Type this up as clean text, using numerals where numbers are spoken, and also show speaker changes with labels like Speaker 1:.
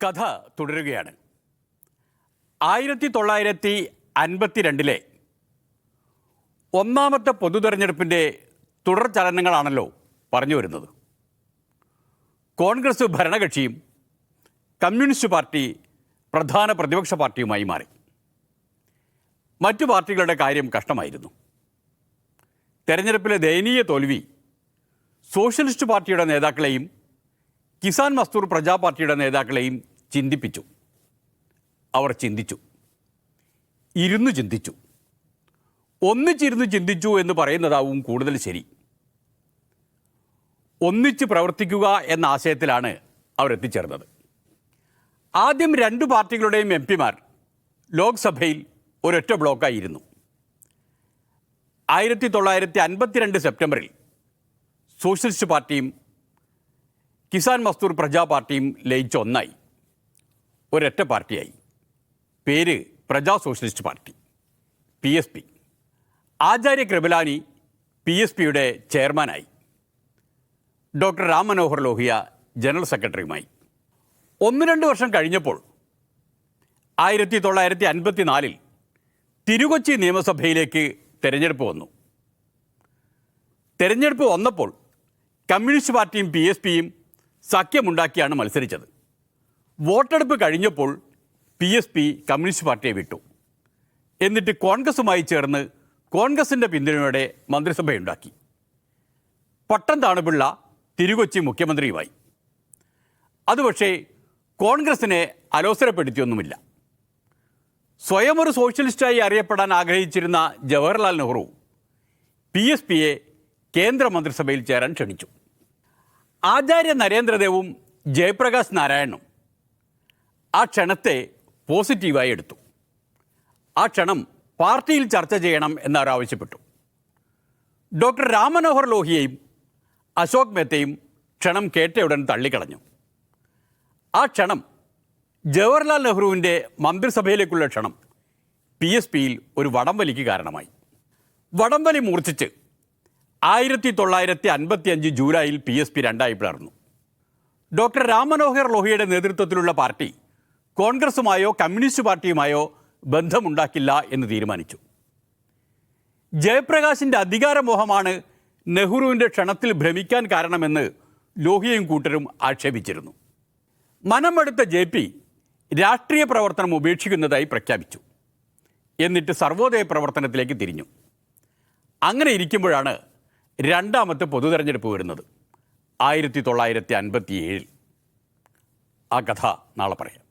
Speaker 1: കഥ തുടരുകയാണ്. 1952 ഒന്നാമത്തെ പൊതുതെരഞ്ഞെടുപ്പിൻ്റെ തുടർ ചലനങ്ങളാണല്ലോ പറഞ്ഞു വരുന്നത്. കോൺഗ്രസ് ഭരണകക്ഷിയും കമ്മ്യൂണിസ്റ്റ് പാർട്ടി പ്രധാന പ്രതിപക്ഷ പാർട്ടിയുമായി മാറി. മറ്റു പാർട്ടികളുടെ കാര്യം കഷ്ടമായിരുന്നു. തെരഞ്ഞെടുപ്പിലെ ദയനീയ തോൽവി സോഷ്യലിസ്റ്റ് പാർട്ടിയുടെ നേതാക്കളെയും കിസാൻ മസ്ദൂർ പ്രജാ പാർട്ടിയുടെ നേതാക്കളെയും ചിന്തിപ്പിച്ചു. അവർ ചിന്തിച്ചു, ഇരുന്നു ചിന്തിച്ചു. ഒന്നിച്ചിരുന്ന് ചിന്തിച്ചു എന്ന് പറയുന്നതാവും കൂടുതൽ ശരി. ഒന്നിച്ച് പ്രവർത്തിക്കുക എന്ന ആശയത്തിലാണ് അവർ എത്തിച്ചേർന്നത്. ആദ്യം രണ്ടു പാർട്ടികളുടെയും എംപിമാർ ലോക്സഭയിൽ ഒരൊറ്റ ബ്ലോക്കായിരുന്നു. 1952 സെപ്റ്റംബറിൽ സോഷ്യലിസ്റ്റ് പാർട്ടിയും കിസാൻ മസ്ദൂർ പ്രജാ പാർട്ടിയും ലയിച്ച് ഒന്നായി, ഒരൊറ്റ പാർട്ടിയായി. പേര് Praja socialist party, PSP. Acharya Kripalani PSPയുടെ ചെയർമാനായി. ഡോക്ടർ രാം മനോഹർ ലോഹിയ ജനറൽ സെക്രട്ടറിയുമായി. 1-2 വർഷം കഴിഞ്ഞപ്പോൾ 1954 തിരുകൊച്ചി നിയമസഭയിലേക്ക് തെരഞ്ഞെടുപ്പ് വന്നു. തെരഞ്ഞെടുപ്പ് വന്നപ്പോൾ കമ്മ്യൂണിസ്റ്റ് പാർട്ടിയും PSPയും സഖ്യമുണ്ടാക്കിയാണ് മത്സരിച്ചത്. വോട്ടെടുപ്പ് കഴിഞ്ഞപ്പോൾ PSP കമ്മ്യൂണിസ്റ്റ് പാർട്ടിയെ വിട്ടു. എന്നിട്ട് കോൺഗ്രസുമായി ചേർന്ന് കോൺഗ്രസിൻ്റെ പിന്തുണയോടെ മന്ത്രിസഭയുണ്ടാക്കി. പട്ടം താണുപിള്ള തിരുകൊച്ചി മുഖ്യമന്ത്രിയുമായി. അത് പക്ഷേ കോൺഗ്രസിനെ അലോസരപ്പെടുത്തിയൊന്നുമില്ല. സ്വയം ഒരു സോഷ്യലിസ്റ്റായി അറിയപ്പെടാൻ ആഗ്രഹിച്ചിരുന്ന ജവഹർലാൽ നെഹ്റു PSPയെ കേന്ദ്ര മന്ത്രിസഭയിൽ ചേരാൻ ക്ഷണിച്ചു. ആചാര്യ നരേന്ദ്രദേവും ജയപ്രകാശ് നാരായണനും ആ ക്ഷണത്തെ പോസിറ്റീവായി എടുത്തു. ആ ക്ഷണം പാർട്ടിയിൽ ചർച്ച ചെയ്യണം എന്നവരാവശ്യപ്പെട്ടു. ഡോക്ടർ രാം മനോഹർ ലോഹിയയും അശോക് മെഹ്തയും ക്ഷണം കേട്ടയുടൻ തള്ളിക്കളഞ്ഞു. ആ ക്ഷണം ജവഹർലാൽ നെഹ്റുവിൻ്റെ മന്ത്രിസഭയിലേക്കുള്ള ക്ഷണം PSPയിൽ ഒരു വടംവലിക്ക് കാരണമായി. വടംവലി മൂർച്ഛിച്ച് 1955 ജൂലൈയിൽ PSP രണ്ടായി പിളർന്നു. ഡോക്ടർ രാം മനോഹർ ലോഹിയയുടെ നേതൃത്വത്തിലുള്ള പാർട്ടി കോൺഗ്രസുമായോ കമ്മ്യൂണിസ്റ്റ് പാർട്ടിയുമായോ ബന്ധമുണ്ടാക്കില്ല എന്ന് തീരുമാനിച്ചു. ജയപ്രകാശിൻ്റെ അധികാരമോഹമാണ് നെഹ്റുവിൻ്റെ ക്ഷണത്തിൽ ഭ്രമിക്കാൻ കാരണമെന്ന് ലോഹിയയും കൂട്ടരും ആക്ഷേപിച്ചിരുന്നു. മനമെടുത്ത JP രാഷ്ട്രീയ പ്രവർത്തനം ഉപേക്ഷിക്കുന്നതായി പ്രഖ്യാപിച്ചു. എന്നിട്ട് സർവോദയ പ്രവർത്തനത്തിലേക്ക് തിരിഞ്ഞു. അങ്ങനെ ഇരിക്കുമ്പോഴാണ് രണ്ടാമത്തെ പൊതുതെരഞ്ഞെടുപ്പ് വരുന്നത്, 1957. ആ കഥ നാളെ പറയാം.